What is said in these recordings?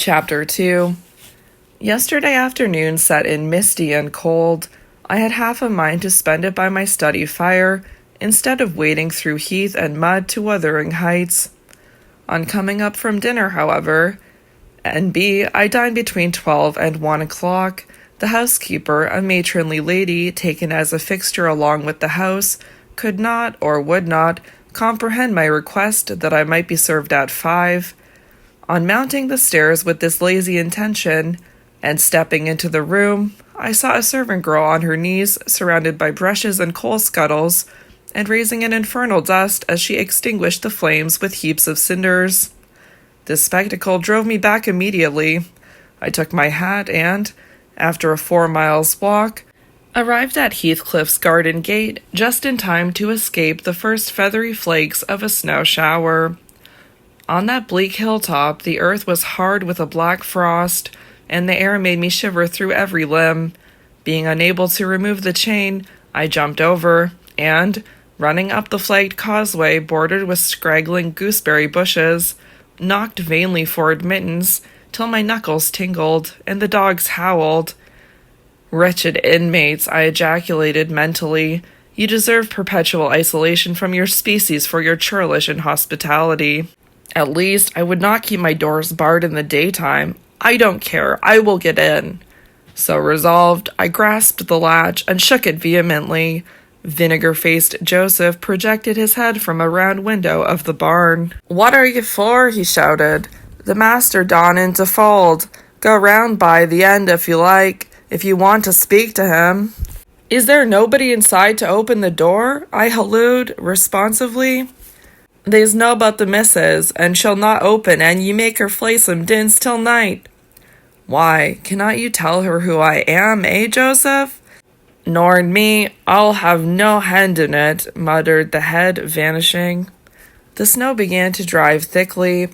Chapter 2. Yesterday afternoon set in misty and cold. I had half a mind to spend it by my study fire, instead of wading through heath and mud to Wuthering Heights. On coming up from dinner, however, N.B., I dined between 12 and 1 o'clock. The housekeeper, a matronly lady taken as a fixture along with the house, could not, or would not, comprehend my request that I might be served at 5. On mounting the stairs with this lazy intention, and stepping into the room, I saw a servant girl on her knees, surrounded by brushes and coal scuttles, and raising an infernal dust as she extinguished the flames with heaps of cinders. This spectacle drove me back immediately. I took my hat and, after a 4 miles walk, arrived at Heathcliff's garden gate just in time to escape the first feathery flakes of a snow shower. On that bleak hilltop, the earth was hard with a black frost, and the air made me shiver through every limb. Being unable to remove the chain, I jumped over, and, running up the flagged causeway bordered with scraggling gooseberry bushes, knocked vainly for admittance till my knuckles tingled and the dogs howled. "Wretched inmates," I ejaculated mentally. "You deserve perpetual isolation from your species for your churlish inhospitality. At least, I would not keep my doors barred in the daytime. I don't care. I will get in." So resolved, I grasped the latch and shook it vehemently. Vinegar-faced Joseph projected his head from a round window of the barn. "What are you for?" he shouted. "The master gone into fold. Go round by the end if you like, if you want to speak to him." "Is there nobody inside to open the door?" I hallooed responsively. "They's no but the missus, and she'll not open an ye make her flay some dins till night." "Why, cannot you tell her who I am, Joseph?" "Nor'n me, I'll have no hand in it," muttered the head, vanishing. The snow began to drive thickly.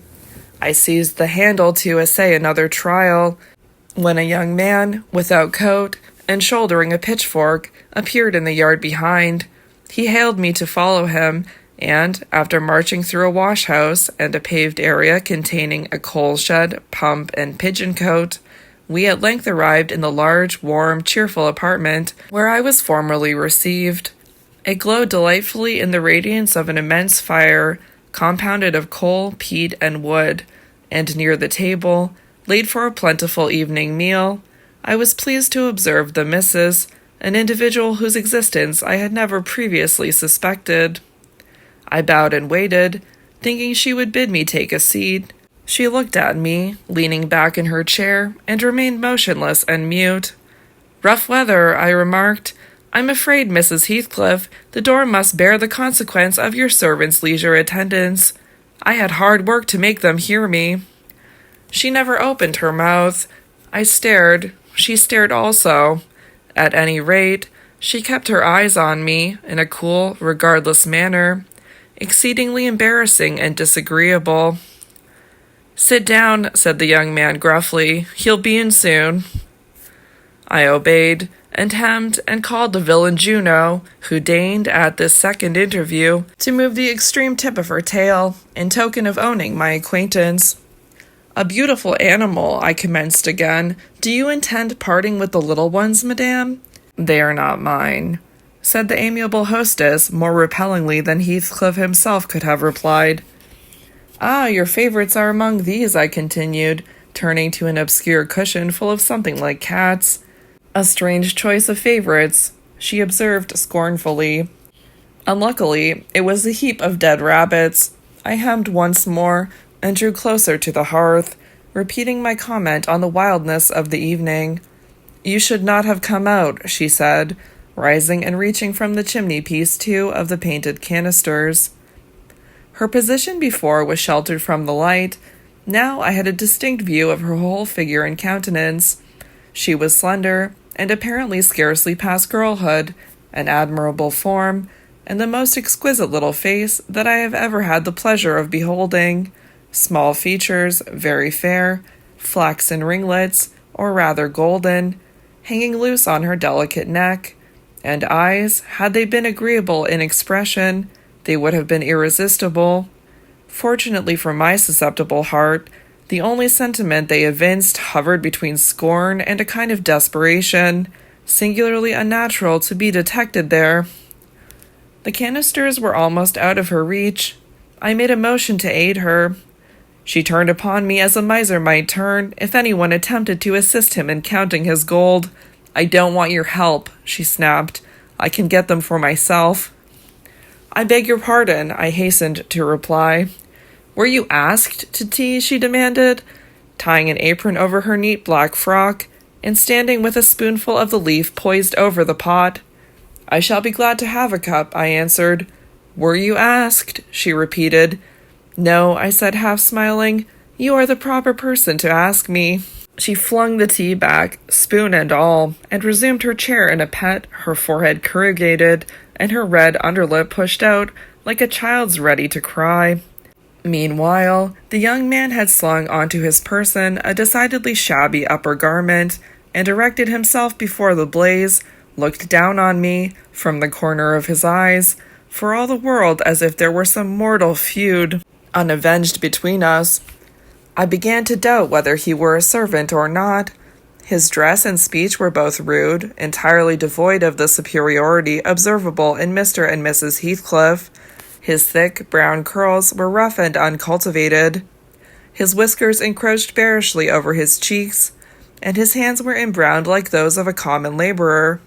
I seized the handle to essay another trial, when a young man, without coat, and shouldering a pitchfork, appeared in the yard behind. He hailed me to follow him, and, after marching through a wash-house and a paved area containing a coal-shed, pump, and pigeon-cote, we at length arrived in the large, warm, cheerful apartment where I was formerly received. It glowed delightfully in the radiance of an immense fire, compounded of coal, peat, and wood, and near the table, laid for a plentiful evening meal, I was pleased to observe the missus, an individual whose existence I had never previously suspected. I bowed and waited, thinking she would bid me take a seat. She looked at me, leaning back in her chair, and remained motionless and mute. "Rough weather," I remarked. "I'm afraid, Mrs. Heathcliff, the door must bear the consequence of your servant's leisure attendance. I had hard work to make them hear me." She never opened her mouth. I stared. She stared also. At any rate, she kept her eyes on me, in a cool, regardless manner, exceedingly embarrassing and disagreeable. "Sit down," said the young man gruffly. "He'll be in soon." I obeyed, and hemmed and called the villain Juno, who deigned, at this second interview, to move the extreme tip of her tail, in token of owning my acquaintance. "A beautiful animal," I commenced again. "Do you intend parting with the little ones, madame?" "They are not mine," said the amiable hostess, more repellingly than Heathcliff himself could have replied. "Ah, your favorites are among these," I continued, turning to an obscure cushion full of something like cats. "A strange choice of favorites," she observed scornfully. Unluckily, it was a heap of dead rabbits. I hemmed once more, and drew closer to the hearth, repeating my comment on the wildness of the evening. "You should not have come out," she said, rising and reaching from the chimney-piece 2 of the painted canisters. Her position before was sheltered from the light. Now I had a distinct view of her whole figure and countenance. She was slender, and apparently scarcely past girlhood, an admirable form, and the most exquisite little face that I have ever had the pleasure of beholding. Small features, very fair, flaxen ringlets, or rather golden, hanging loose on her delicate neck, and eyes, had they been agreeable in expression, they would have been irresistible. Fortunately for my susceptible heart, The only sentiment they evinced hovered between scorn and a kind of desperation, singularly unnatural to be detected there. The canisters were almost out of her reach. I made a motion to aid her. She turned upon me as a miser might turn if anyone attempted to assist him in counting his gold. "I don't want your help," she snapped. "I can get them for myself." "I beg your pardon," I hastened to reply. "Were you asked to tea?" she demanded, tying an apron over her neat black frock and standing with a spoonful of the leaf poised over the pot. "I shall be glad to have a cup," I answered. "Were you asked?" she repeated. "No," I said, half smiling. "You are the proper person to ask me." She flung the tea back, spoon and all, and resumed her chair in a pet, her forehead corrugated, and her red underlip pushed out like a child's ready to cry. Meanwhile, the young man had slung onto his person a decidedly shabby upper garment, and erected himself before the blaze, looked down on me, from the corner of his eyes, for all the world as if there were some mortal feud unavenged between us. I began to doubt whether he were a servant or not. His dress and speech were both rude, entirely devoid of the superiority observable in Mr. and Mrs. Heathcliff. His thick, brown curls were rough and uncultivated. His whiskers encroached bearishly over his cheeks, and his hands were embrowned like those of a common laborer.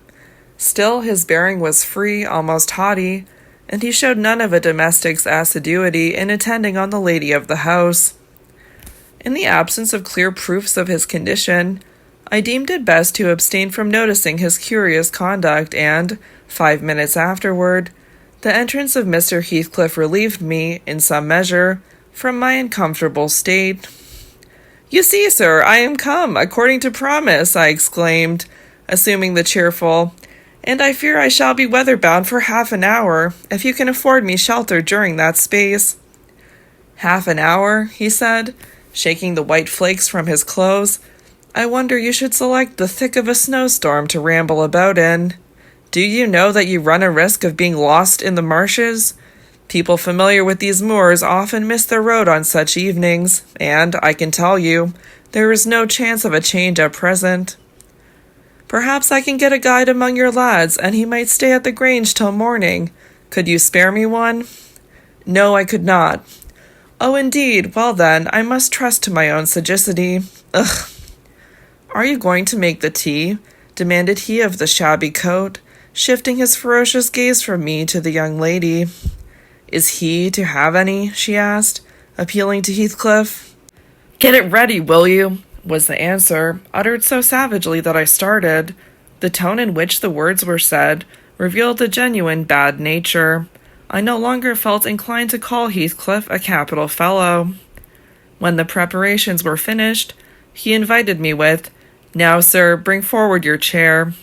Still, his bearing was free, almost haughty, and he showed none of a domestic's assiduity in attending on the lady of the house. In the absence of clear proofs of his condition, I deemed it best to abstain from noticing his curious conduct, and, 5 minutes afterward, the entrance of Mr. Heathcliff relieved me, in some measure, from my uncomfortable state. "You see, sir, I am come, according to promise," I exclaimed, assuming the cheerful, "and I fear I shall be weather-bound for half an hour, if you can afford me shelter during that space." "Half an hour," he said, shaking the white flakes from his clothes. "I wonder you should select the thick of a snowstorm to ramble about in. Do you know that you run a risk of being lost in the marshes? People familiar with these moors often miss their road on such evenings, and, I can tell you, there is no chance of a change at present. Perhaps I can get a guide among your lads, and he might stay at the Grange till morning. Could you spare me one?" "No, I could not." "Oh, indeed. Well, then, I must trust to my own sagacity. Ugh." "Are you going to make the tea?" demanded he of the shabby coat, shifting his ferocious gaze from me to the young lady. "Is he to have any?" she asked, appealing to Heathcliff. "Get it ready, will you?" was the answer, uttered so savagely that I started. The tone in which the words were said revealed a genuine bad nature. I no longer felt inclined to call Heathcliff a capital fellow. When the preparations were finished, he invited me with, "Now, sir, bring forward your chair."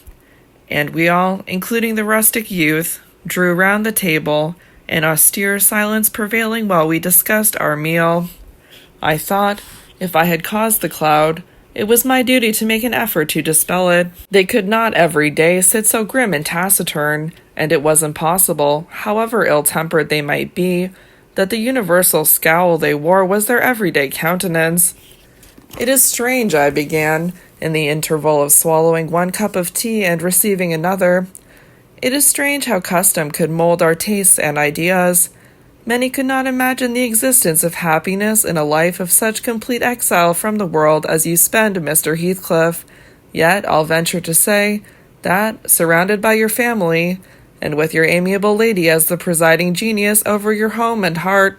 And we all, including the rustic youth, drew round the table, an austere silence prevailing while we discussed our meal. I thought, if I had caused the cloud, it was my duty to make an effort to dispel it. They could not every day sit so grim and taciturn, and it was impossible, however ill-tempered they might be, that the universal scowl they wore was their everyday countenance. "It is strange," I began, in the interval of swallowing one cup of tea and receiving another. "It is strange how custom could mold our tastes and ideas. Many could not imagine the existence of happiness in a life of such complete exile from the world as you spend, Mr. Heathcliff. Yet I'll venture to say that, surrounded by your family, and with your amiable lady as the presiding genius over your home and heart—"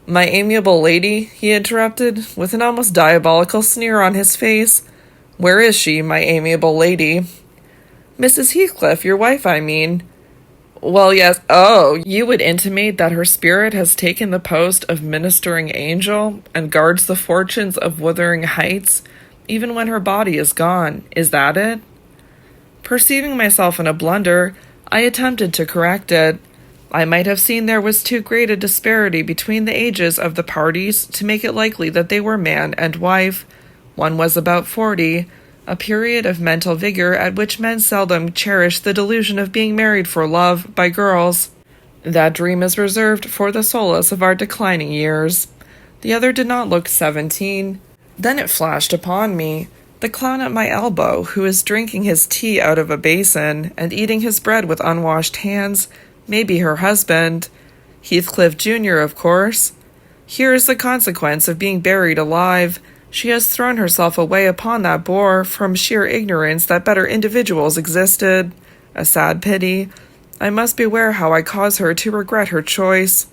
"My amiable lady?" he interrupted, with an almost diabolical sneer on his face. "Where is she, my amiable lady?" "Mrs. Heathcliff, your wife, I mean." "Well, yes. Oh, you would intimate that her spirit has taken the post of ministering angel, and guards the fortunes of Wuthering Heights, even when her body is gone. Is that it?" Perceiving myself in a blunder, I attempted to correct it. I might have seen there was too great a disparity between the ages of the parties to make it likely that they were man and wife. One was about 40, a period of mental vigor at which men seldom cherish the delusion of being married for love by girls. That dream is reserved for the solace of our declining years. The other did not look 17. Then it flashed upon me. The clown at my elbow, who is drinking his tea out of a basin and eating his bread with unwashed hands, may be her husband. Heathcliff Jr., of course. Here is the consequence of being buried alive. She has thrown herself away upon that boar from sheer ignorance that better individuals existed. A sad pity. I must beware how I cause her to regret her choice.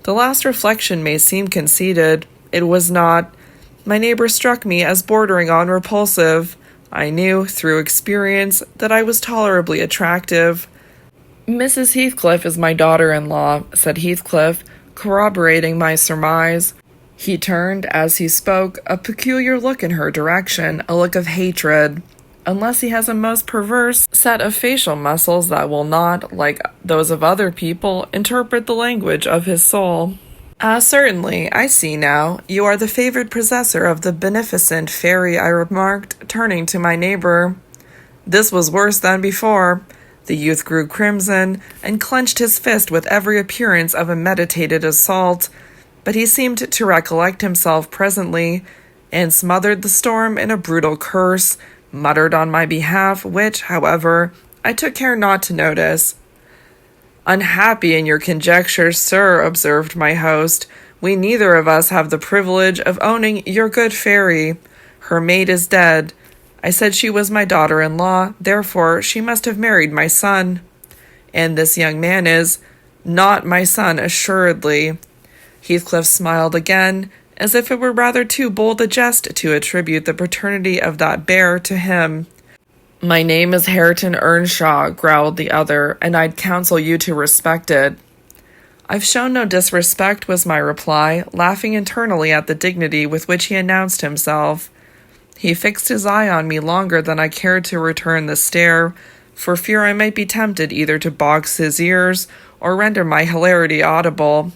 The last reflection may seem conceited. It was not. My neighbor struck me as bordering on repulsive. I knew, through experience, that I was tolerably attractive. Mrs. Heathcliff is my daughter-in-law, said Heathcliff, corroborating my surmise. He turned, as he spoke, a peculiar look in her direction, a look of hatred. Unless he has a most perverse set of facial muscles that will not, like those of other people, interpret the language of his soul. Certainly, I see now. You are the favored possessor of the beneficent fairy, I remarked, turning to my neighbor. This was worse than before. The youth grew crimson, and clenched his fist with every appearance of a meditated assault, but he seemed to recollect himself presently, and smothered the storm in a brutal curse, muttered on my behalf, which, however, I took care not to notice. "Unhappy in your conjectures, sir," observed my host. "We neither of us have the privilege of owning your good fairy. Her maid is dead. I said she was my daughter-in-law, therefore she must have married my son. And this young man is not my son, assuredly." Heathcliff smiled again, as if it were rather too bold a jest to attribute the paternity of that bear to him. "My name is Hareton Earnshaw," growled the other, "and I'd counsel you to respect it." "I've shown no disrespect," was my reply, laughing internally at the dignity with which he announced himself. He fixed his eye on me longer than I cared to return the stare, for fear I might be tempted either to box his ears or render my hilarity audible.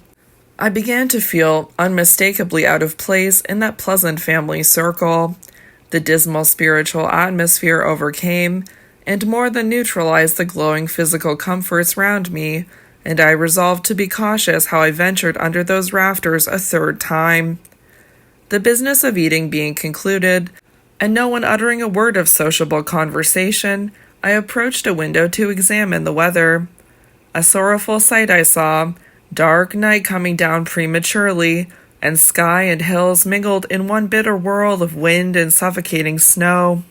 I began to feel unmistakably out of place in that pleasant family circle. The dismal spiritual atmosphere overcame, and more than neutralized the glowing physical comforts round me, and I resolved to be cautious how I ventured under those rafters a third time. The business of eating being concluded, and no one uttering a word of sociable conversation, I approached a window to examine the weather. A sorrowful sight I saw, dark night coming down prematurely, and sky and hills mingled in one bitter whirl of wind and suffocating snow.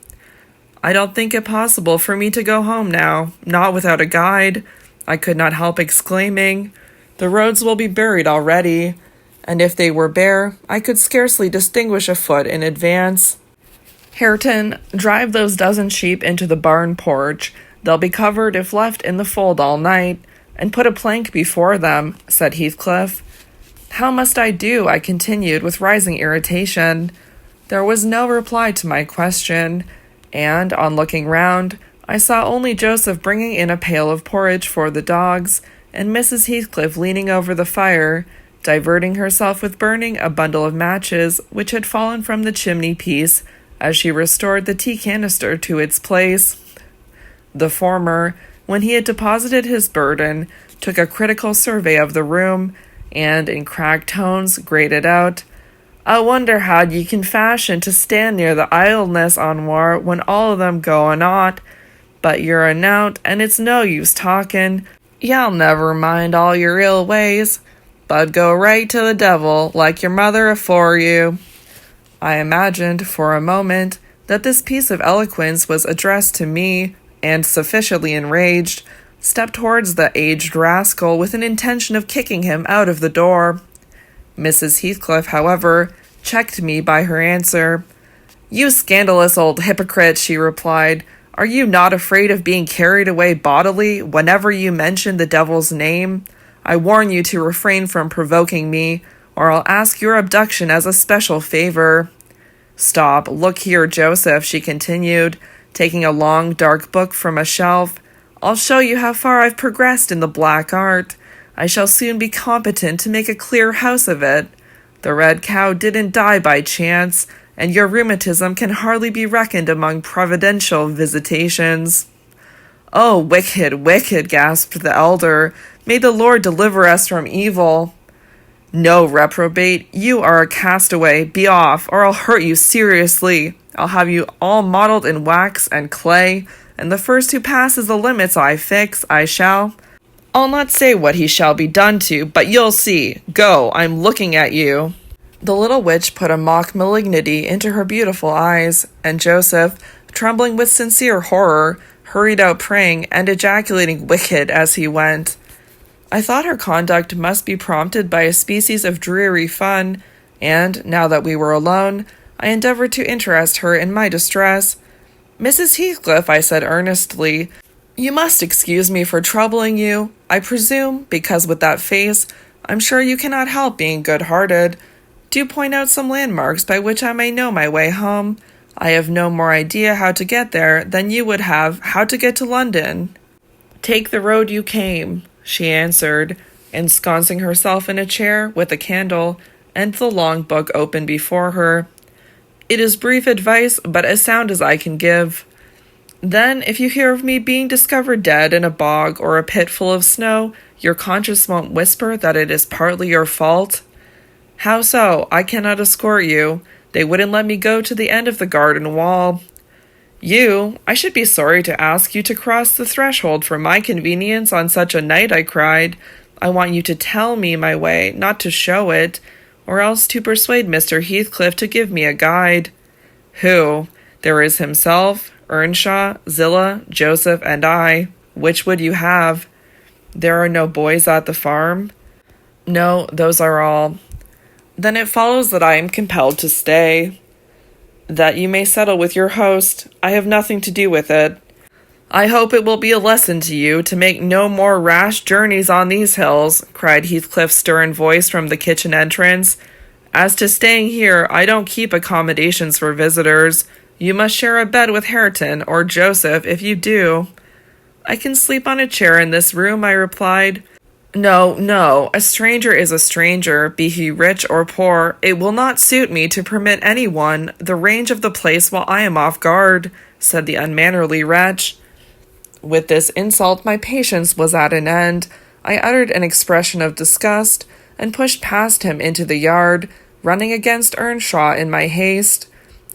I don't think it possible for me to go home now, not without a guide, I could not help exclaiming. The roads will be buried already, and if they were bare, I could scarcely distinguish a foot in advance. "Hareton, drive those dozen sheep into the barn porch. They'll be covered if left in the fold all night, and put a plank before them," said Heathcliff. "How must I do?" I continued with rising irritation. There was no reply to my question, and, on looking round, I saw only Joseph bringing in a pail of porridge for the dogs, and Mrs. Heathcliff leaning over the fire, diverting herself with burning a bundle of matches which had fallen from the chimney-piece as she restored the tea canister to its place. The former, when he had deposited his burden, took a critical survey of the room, and, in cracked tones, grated out, "I wonder how ye can fashion to stand near the idleness on war when all of them go on aught. But you're a nowt, and it's no use talking. Y'all never mind all your ill ways, but go right to the devil, like your mother afore you." I imagined, for a moment, that this piece of eloquence was addressed to me, and, sufficiently enraged, stepped towards the aged rascal with an intention of kicking him out of the door. Mrs. Heathcliff, however, checked me by her answer. "You scandalous old hypocrite," she replied, "are you not afraid of being carried away bodily whenever you mention the devil's name? I warn you to refrain from provoking me, or I'll ask your abduction as a special favor." "Stop, look here, Joseph," she continued, taking a long, dark book from a shelf. "I'll show you how far I've progressed in the black art. I shall soon be competent to make a clear house of it. The red cow didn't die by chance, and your rheumatism can hardly be reckoned among providential visitations." "Oh, wicked, wicked," gasped the elder. "May the Lord deliver us from evil." No, reprobate, you are a castaway. Be off, or I'll hurt you seriously. I'll have you all modeled in wax and clay, and the first who passes the limits I fix, I shall. I'll not say what he shall be done to, but you'll see. Go, I'm looking at you." The little witch put a mock malignity into her beautiful eyes, and Joseph, trembling with sincere horror, hurried out praying and ejaculating "wicked" as he went. I thought her conduct must be prompted by a species of dreary fun, and, now that we were alone, I endeavored to interest her in my distress. "Mrs. Heathcliff," I said earnestly, "you must excuse me for troubling you. I presume, because with that face, I'm sure you cannot help being good-hearted. Do point out some landmarks by which I may know my way home. I have no more idea how to get there than you would have how to get to London." "Take the road you came," she answered, ensconcing herself in a chair with a candle and the long book open before her. "It is brief advice, but as sound as I can give. Then, if you hear of me being discovered dead in a bog or a pit full of snow, your conscience won't whisper that it is partly your fault." "How so? I cannot escort you. They wouldn't let me go to the end of the garden wall." I should be sorry to ask you to cross the threshold for my convenience on such a night," I cried. "I want you to tell me my way, not to show it, or else to persuade Mr. Heathcliff to give me a guide." "Who? There is himself, Earnshaw, Zillah, Joseph, and I. Which would you have?" "There are no boys at the farm?" "No, those are all." "Then it follows that I am compelled to stay." "That you may settle with your host. I have nothing to do with it." "I hope it will be a lesson to you to make no more rash journeys on these hills," cried Heathcliff's stern voice from the kitchen entrance. "As to staying here, I don't keep accommodations for visitors. You must share a bed with Hareton or Joseph if you do." "I can sleep on a chair in this room," I replied. No, a stranger is a stranger, be he rich or poor. It will not suit me to permit anyone the range of the place while I am off guard," said the unmannerly wretch. With this insult my patience was at an end. I uttered an expression of disgust, and pushed past him into the yard, running against Earnshaw in my haste.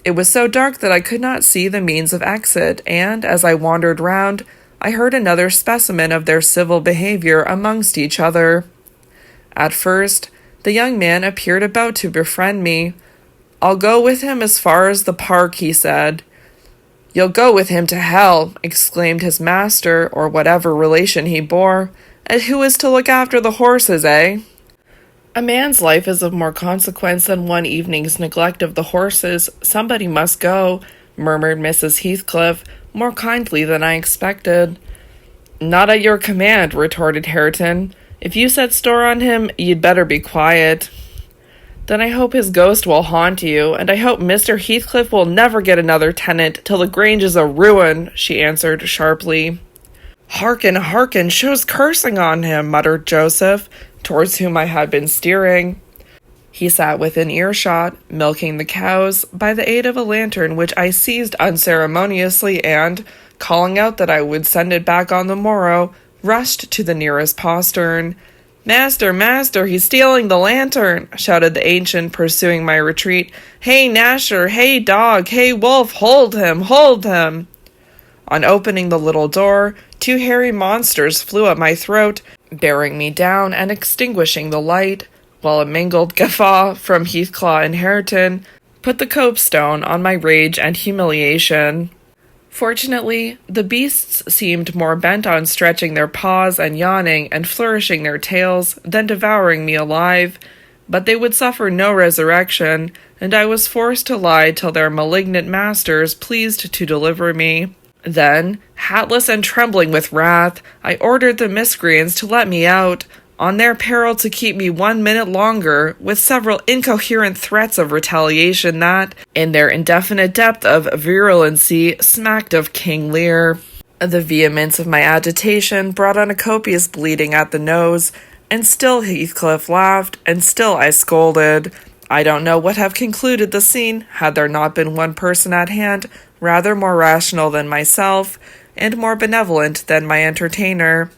It was so dark that I could not see the means of exit, and, as I wandered round, I heard another specimen of their civil behavior amongst each other. At first, the young man appeared about to befriend me. "I'll go with him as far as the park," he said. "You'll go with him to hell," exclaimed his master, or whatever relation he bore. "And who is to look after the horses, eh?" "A man's life is of more consequence than one evening's neglect of the horses. Somebody must go," murmured Mrs. Heathcliff, more kindly than I expected. "Not at your command," retorted Hareton. "If you set store on him, you'd better be quiet." "Then I hope his ghost will haunt you, and I hope Mr. Heathcliff will never get another tenant till the Grange is a ruin," she answered sharply. Hearken, shows cursing on him," muttered Joseph, towards whom I had been steering. He sat within earshot, milking the cows, by the aid of a lantern which I seized unceremoniously and, calling out that I would send it back on the morrow, rushed to the nearest postern. Master, he's stealing the lantern," shouted the ancient, pursuing my retreat. "Hey, Gnasher, hey, dog, hey, wolf, hold him! On opening the little door, 2 hairy monsters flew at my throat, bearing me down and extinguishing the light, while a mingled guffaw from Heathclaw and Hareton put the copestone on my rage and humiliation. Fortunately, the beasts seemed more bent on stretching their paws and yawning and flourishing their tails than devouring me alive, but they would suffer no resurrection, and I was forced to lie till their malignant masters pleased to deliver me. Then, hatless and trembling with wrath, I ordered the miscreants to let me out, on their peril to keep me 1 minute longer, with several incoherent threats of retaliation that, in their indefinite depth of virulency, smacked of King Lear. The vehemence of my agitation brought on a copious bleeding at the nose, and still Heathcliff laughed, and still I scolded. I don't know what have concluded the scene, had there not been one person at hand, rather more rational than myself, and more benevolent than my entertainer.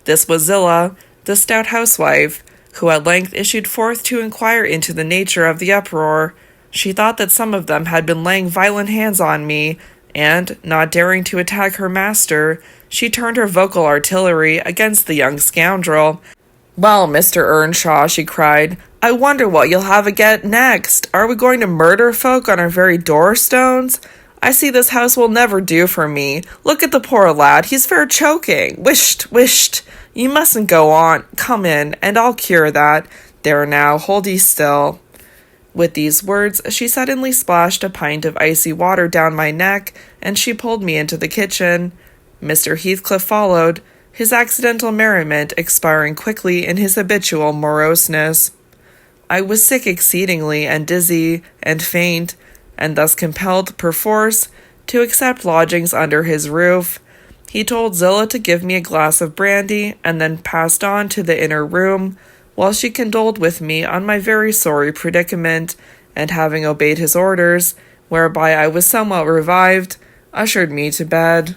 This was Zillah, the stout housewife, who at length issued forth to inquire into the nature of the uproar. She thought that some of them had been laying violent hands on me, and, not daring to attack her master, she turned her vocal artillery against the young scoundrel. "Well, Mr. Earnshaw," she cried, "I wonder what you'll have again next. Are we going to murder folk on our very doorstones? I see this house will never do for me. Look at the poor lad, he's fair choking. Whisht, whisht. You mustn't go on. Come in, and I'll cure that. There now, hold ye still." With these words, she suddenly splashed a pint of icy water down my neck, and she pulled me into the kitchen. Mr. Heathcliff followed, his accidental merriment expiring quickly in his habitual moroseness. I was sick exceedingly, and dizzy, and faint, and thus compelled, perforce, to accept lodgings under his roof. He told Zillah to give me a glass of brandy, and then passed on to the inner room, while she condoled with me on my very sorry predicament, and having obeyed his orders, whereby I was somewhat revived, ushered me to bed.